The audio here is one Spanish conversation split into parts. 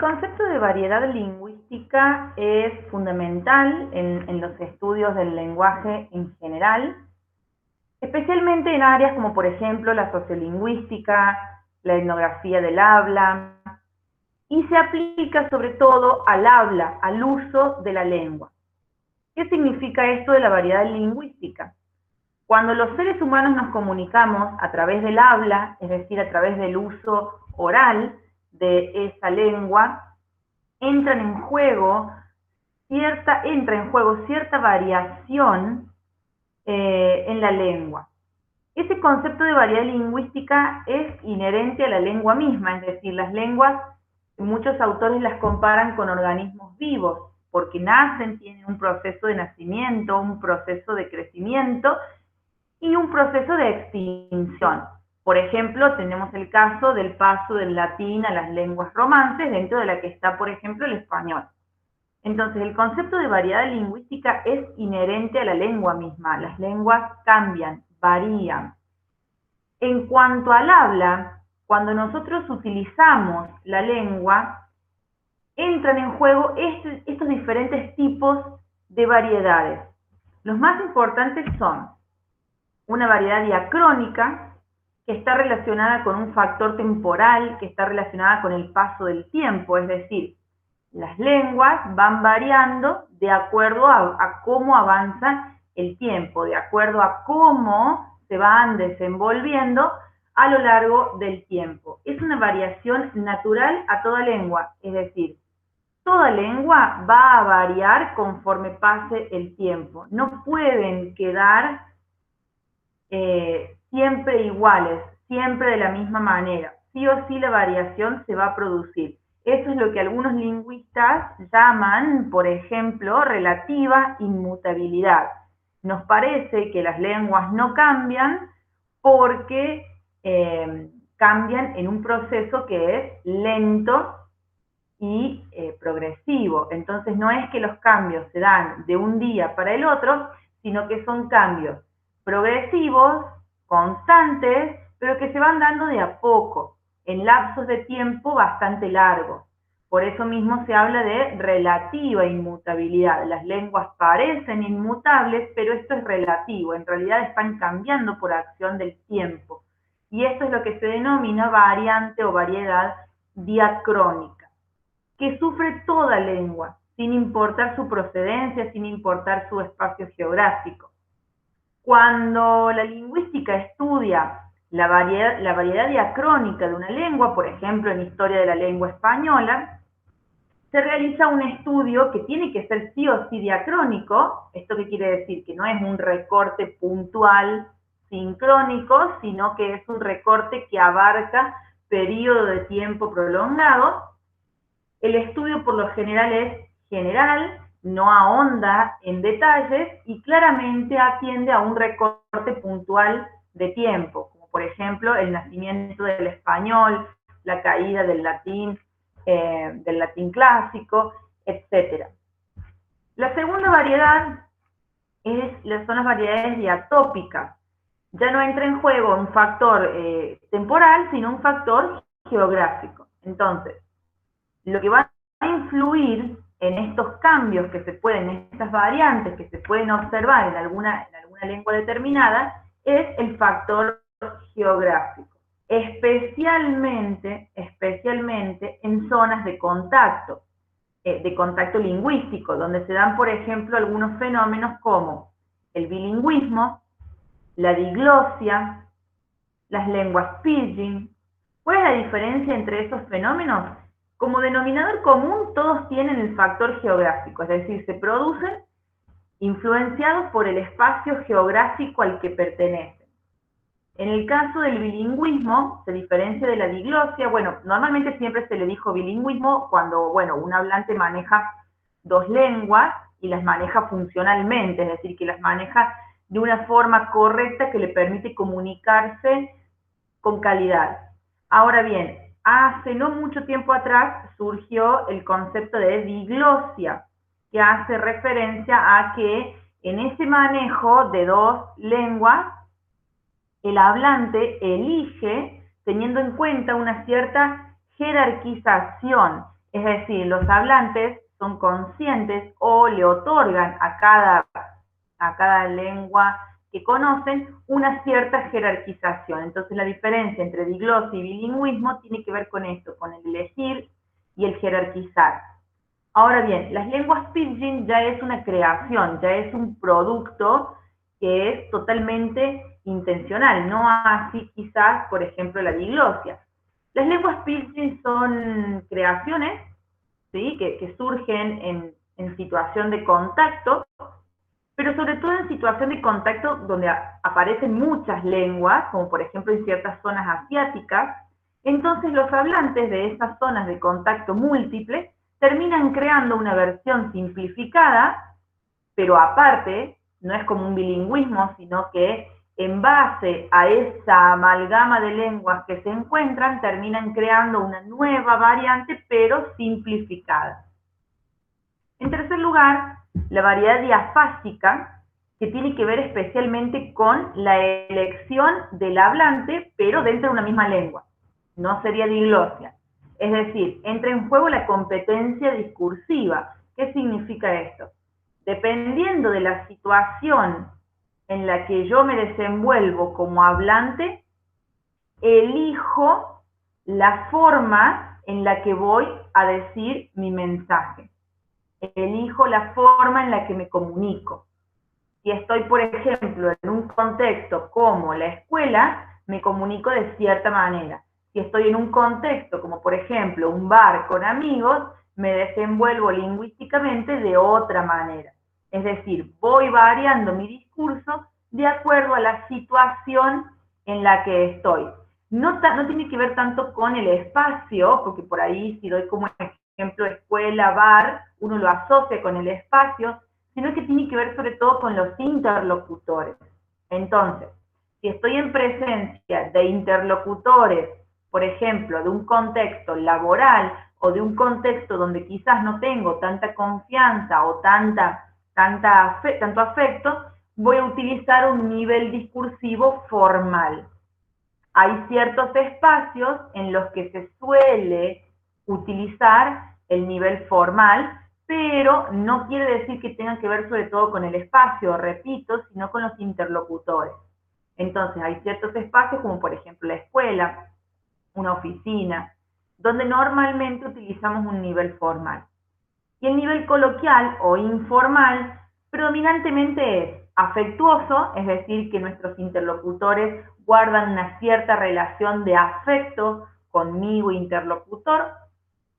concepto de variedad lingüística es fundamental en los estudios del lenguaje en general, especialmente en áreas como por ejemplo la sociolingüística, la etnografía del habla, y se aplica sobre todo al habla, al uso de la lengua. ¿Qué significa esto de la variedad lingüística? Cuando los seres humanos nos comunicamos a través del habla, es decir, a través del uso oral de esa lengua, entra en juego cierta variación en la lengua. Ese concepto de variedad lingüística es inherente a la lengua misma, es decir, las lenguas, muchos autores las comparan con organismos vivos, porque nacen, tienen un proceso de nacimiento, un proceso de crecimiento y un proceso de extinción. Por ejemplo, tenemos el caso del paso del latín a las lenguas romances, dentro de la que está, por ejemplo, el español. Entonces, el concepto de variedad lingüística es inherente a la lengua misma. Las lenguas cambian, varían. En cuanto al habla, cuando nosotros utilizamos la lengua, entran en juego estos diferentes tipos de variedades. Los más importantes son una variedad diacrónica, que está relacionada con un factor temporal, que está relacionada con el paso del tiempo, es decir, las lenguas van variando de acuerdo a cómo avanza el tiempo, de acuerdo a cómo se van desenvolviendo a lo largo del tiempo. Es una variación natural a toda lengua, es decir, toda lengua va a variar conforme pase el tiempo. No pueden quedar siempre iguales, siempre de la misma manera. Sí o sí la variación se va a producir. Eso es lo que algunos lingüistas llaman, por ejemplo, relativa inmutabilidad. Nos parece que las lenguas no cambian porque cambian en un proceso que es lento y progresivo. Entonces no es que los cambios se dan de un día para el otro, sino que son cambios progresivos, constantes, pero que se van dando de a poco, en lapsos de tiempo bastante largos. Por eso mismo se habla de relativa inmutabilidad. Las lenguas parecen inmutables, pero esto es relativo. En realidad están cambiando por acción del tiempo. Y esto es lo que se denomina variante o variedad diacrónica, que sufre toda lengua, sin importar su procedencia, sin importar su espacio geográfico. Cuando la lingüística estudia la variedad diacrónica de una lengua, por ejemplo, en historia de la lengua española, se realiza un estudio que tiene que ser sí o sí diacrónico. ¿Esto qué quiere decir? Que no es un recorte puntual sincrónico, sino que es un recorte que abarca periodo de tiempo prolongado. El estudio por lo general es general, no ahonda en detalles y claramente atiende a un recorte puntual de tiempo, como por ejemplo el nacimiento del español, la caída del latín clásico, etc. La segunda variedad son las variedades diatópicas. Ya no entra en juego un factor temporal, sino un factor geográfico. Entonces, lo que va a influir en estos cambios que se pueden, en estas variantes que se pueden observar en alguna lengua determinada, es el factor geográfico, especialmente en zonas de contacto lingüístico, donde se dan, por ejemplo, algunos fenómenos como el bilingüismo, la diglosia, las lenguas pidgin. ¿Cuál es la diferencia entre esos fenómenos? Como denominador común, todos tienen el factor geográfico, es decir, se producen influenciados por el espacio geográfico al que pertenecen. En el caso del bilingüismo, se diferencia de la diglosia. Bueno, normalmente siempre se le dijo bilingüismo cuando, bueno, un hablante maneja dos lenguas y las maneja funcionalmente, es decir, que las maneja de una forma correcta que le permite comunicarse con calidad. Ahora bien, hace no mucho tiempo atrás surgió el concepto de diglosia, que hace referencia a que en ese manejo de dos lenguas, el hablante elige teniendo en cuenta una cierta jerarquización Es decir, los hablantes son conscientes o le otorgan a cada lengua que conocen una cierta jerarquización. Entonces la diferencia entre diglosia y bilingüismo tiene que ver con esto, con el elegir y el jerarquizar. Ahora bien, las lenguas pidgin ya es una creación, ya es un producto que es totalmente intencional, no así quizás, por ejemplo, la diglosia. Las lenguas pidgin son creaciones, ¿sí?, que surgen en situación de contacto, pero sobre todo en situación de contacto donde aparecen muchas lenguas, como por ejemplo en ciertas zonas asiáticas. Entonces los hablantes de esas zonas de contacto múltiple terminan creando una versión simplificada, pero aparte, no es como un bilingüismo, sino que en base a esa amalgama de lenguas que se encuentran, terminan creando una nueva variante, pero simplificada. En tercer lugar, la variedad diafásica, que tiene que ver especialmente con la elección del hablante, pero dentro de una misma lengua. No sería diglosia. Es decir, entra en juego la competencia discursiva. ¿Qué significa esto? Dependiendo de la situación en la que yo me desenvuelvo como hablante, elijo la forma en la que voy a decir mi mensaje. Elijo la forma en la que me comunico. Si estoy, por ejemplo, en un contexto como la escuela, me comunico de cierta manera. Si estoy en un contexto como, por ejemplo, un bar con amigos, me desenvuelvo lingüísticamente de otra manera. Es decir, voy variando mi discurso de acuerdo a la situación en la que estoy. No tiene que ver tanto con el espacio, porque por ahí si doy como ejemplo escuela, bar, uno lo asocia con el espacio, sino que tiene que ver sobre todo con los interlocutores. Entonces, si estoy en presencia de interlocutores, por ejemplo, de un contexto laboral o de un contexto donde quizás no tengo tanta confianza o tanto afecto, voy a utilizar un nivel discursivo formal. Hay ciertos espacios en los que se suele utilizar el nivel formal, pero no quiere decir que tenga que ver sobre todo con el espacio, repito, sino con los interlocutores. Entonces, hay ciertos espacios como por ejemplo la escuela, una oficina, donde normalmente utilizamos un nivel formal. Y el nivel coloquial o informal predominantemente es afectuoso, es decir, que nuestros interlocutores guardan una cierta relación de afecto conmigo, interlocutor.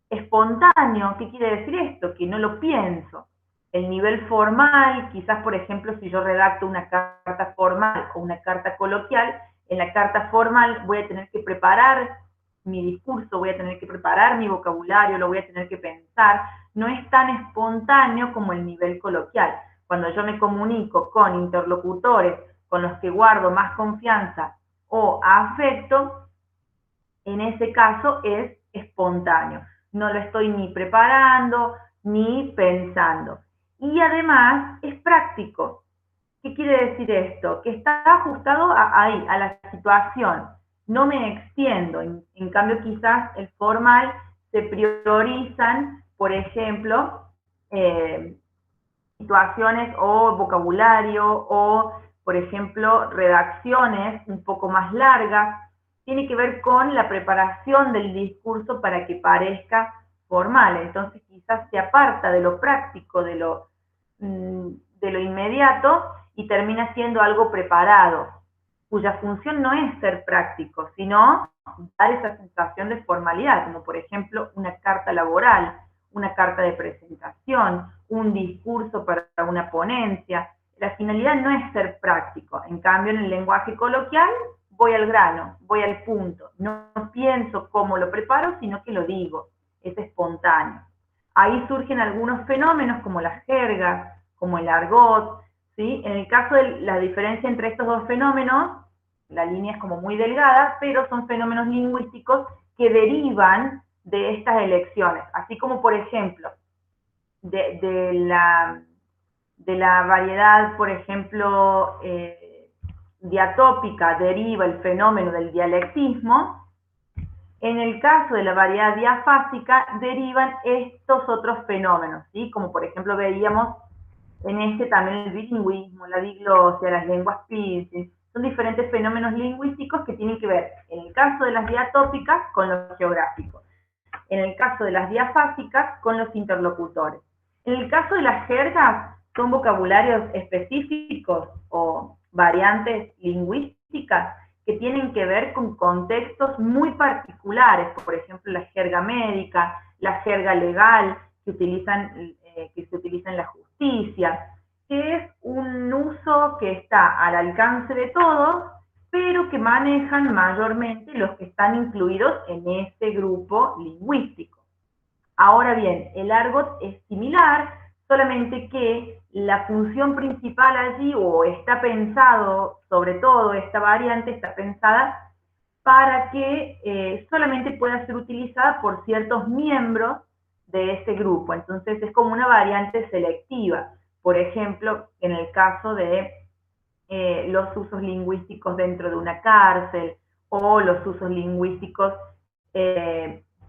Espontáneo, ¿qué quiere decir esto? Que no lo pienso. El nivel formal, quizás por ejemplo si yo redacto una carta formal o una carta coloquial, en la carta formal voy a tener que preparar mi discurso, voy a tener que preparar mi vocabulario, lo voy a tener que pensar. No es tan espontáneo como el nivel coloquial. Cuando yo me comunico con interlocutores con los que guardo más confianza o afecto, en ese caso es espontáneo. No lo estoy ni preparando ni pensando. Y además es práctico. ¿Qué quiere decir esto? Que está ajustado a la situación. No me extiendo. En cambio, quizás el formal se priorizan, por ejemplo, situaciones o vocabulario o, por ejemplo, redacciones un poco más largas. Tiene que ver con la preparación del discurso para que parezca formal. Entonces quizás se aparta de lo práctico, de lo inmediato y termina siendo algo preparado, cuya función no es ser práctico, sino dar esa sensación de formalidad, como por ejemplo una carta laboral, una carta de presentación, un discurso para una ponencia. La finalidad no es ser práctico. En cambio, en el lenguaje coloquial voy al grano, voy al punto. No pienso cómo lo preparo, sino que lo digo. Es espontáneo. Ahí surgen algunos fenómenos como las jergas, como el argot, ¿sí? En el caso de la diferencia entre estos dos fenómenos, la línea es como muy delgada, pero son fenómenos lingüísticos que derivan de estas elecciones. Así como, por ejemplo, de la variedad, por ejemplo, diatópica deriva el fenómeno del dialectismo, En el caso de la variedad diafásica, derivan estos otros fenómenos, ¿sí? Como por ejemplo veíamos en este también el bilingüismo, la diglosia, las lenguas piercing, son diferentes fenómenos lingüísticos que tienen que ver, en el caso de las diatópicas, con lo geográfico, en el caso de las diafásicas, con los interlocutores. En el caso de las jergas, son vocabularios específicos o variantes lingüísticas que tienen que ver con contextos muy particulares, por ejemplo, la jerga médica, la jerga legal que se utiliza en la justicia, que es un uso que está al alcance de todos, pero que manejan mayormente los que están incluidos en este grupo lingüístico. Ahora bien, el argot es similar, solamente que la función principal allí, o está pensado, sobre todo esta variante, está pensada para que solamente pueda ser utilizada por ciertos miembros de ese grupo. Entonces es como una variante selectiva. Por ejemplo, en el caso de los usos lingüísticos dentro de una cárcel o los usos lingüísticos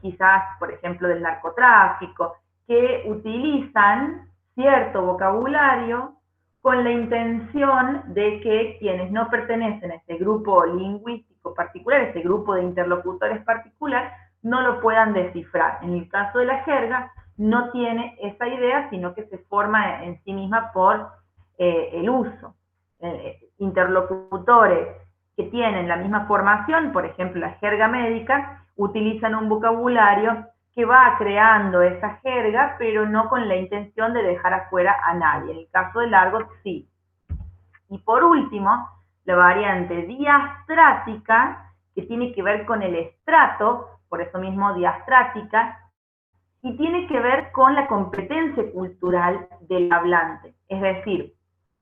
quizás, por ejemplo, del narcotráfico, que utilizan cierto vocabulario con la intención de que quienes no pertenecen a este grupo lingüístico particular, este grupo de interlocutores particular, no lo puedan descifrar. En el caso de la jerga, no tiene esa idea, sino que se forma en sí misma por el uso. Interlocutores que tienen la misma formación, por ejemplo, la jerga médica, utilizan un vocabulario que va creando esa jerga, pero no con la intención de dejar afuera a nadie. En el caso del argot, sí. Y por último, la variante diastrática, que tiene que ver con el estrato, por eso mismo diastrática, y tiene que ver con la competencia cultural del hablante. Es decir,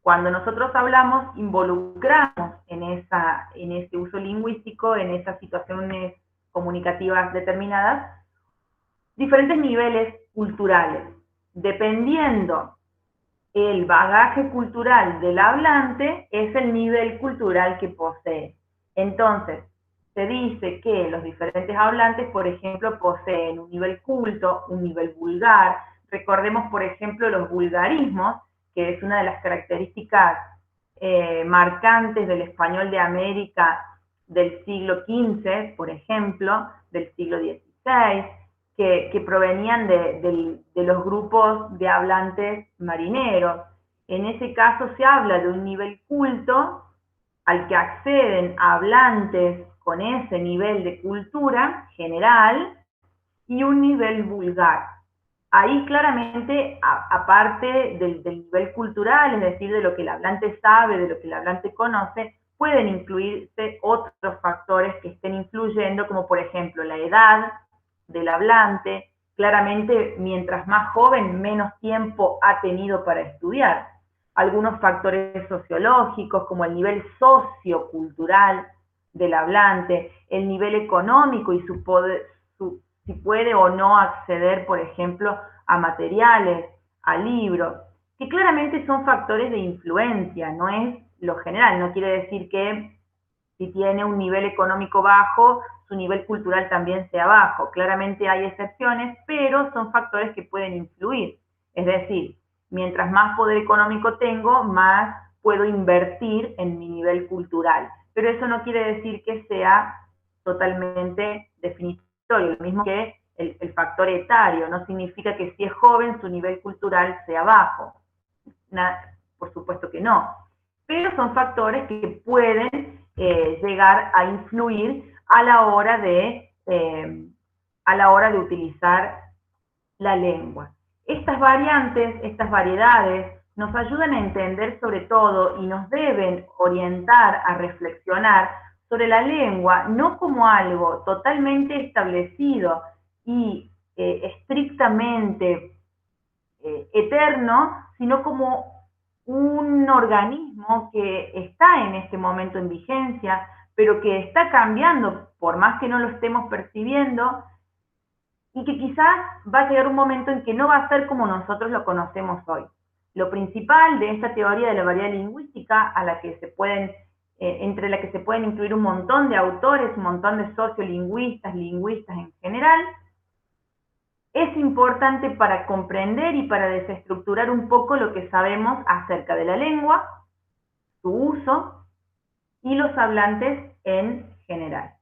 cuando nosotros hablamos, involucramos en ese uso lingüístico, en esas situaciones comunicativas determinadas, diferentes niveles culturales. Dependiendo el bagaje cultural del hablante, es el nivel cultural que posee. Entonces, se dice que los diferentes hablantes, por ejemplo, poseen un nivel culto, un nivel vulgar. Recordemos, por ejemplo, los vulgarismos, que es una de las características marcantes del español de América del siglo XV, por ejemplo, del siglo XVI, que provenían de los grupos de hablantes marineros. En ese caso se habla de un nivel culto al que acceden hablantes con ese nivel de cultura general y un nivel vulgar. Ahí claramente, aparte del nivel cultural, es decir, de lo que el hablante sabe, de lo que el hablante conoce, pueden incluirse otros factores que estén influyendo, como por ejemplo la edad del hablante. Claramente, mientras más joven, menos tiempo ha tenido para estudiar. Algunos factores sociológicos, como el nivel sociocultural del hablante, el nivel económico y si puede o no acceder, por ejemplo, a materiales, a libros, que claramente son factores de influencia, no es lo general. No quiere decir que si tiene un nivel económico bajo, su nivel cultural también sea bajo. Claramente hay excepciones, pero son factores que pueden influir. Es decir, mientras más poder económico tengo, más puedo invertir en mi nivel cultural. Pero eso no quiere decir que sea totalmente definitorio. Lo mismo que el factor etario. No significa que si es joven su nivel cultural sea bajo. Por supuesto que no. Pero son factores que pueden llegar a influir a la hora de utilizar la lengua. Estas variantes, estas variedades, nos ayudan a entender sobre todo y nos deben orientar a reflexionar sobre la lengua, no como algo totalmente establecido y estrictamente eterno, sino como un organismo que está en este momento en vigencia, pero que está cambiando, por más que no lo estemos percibiendo, y que quizás va a llegar un momento en que no va a ser como nosotros lo conocemos hoy. Lo principal de esta teoría de la variedad lingüística, a la que se pueden entre la que se pueden incluir un montón de autores, un montón de sociolingüistas, lingüistas en general, es importante para comprender y para desestructurar un poco lo que sabemos acerca de la lengua, su uso y los hablantes en general.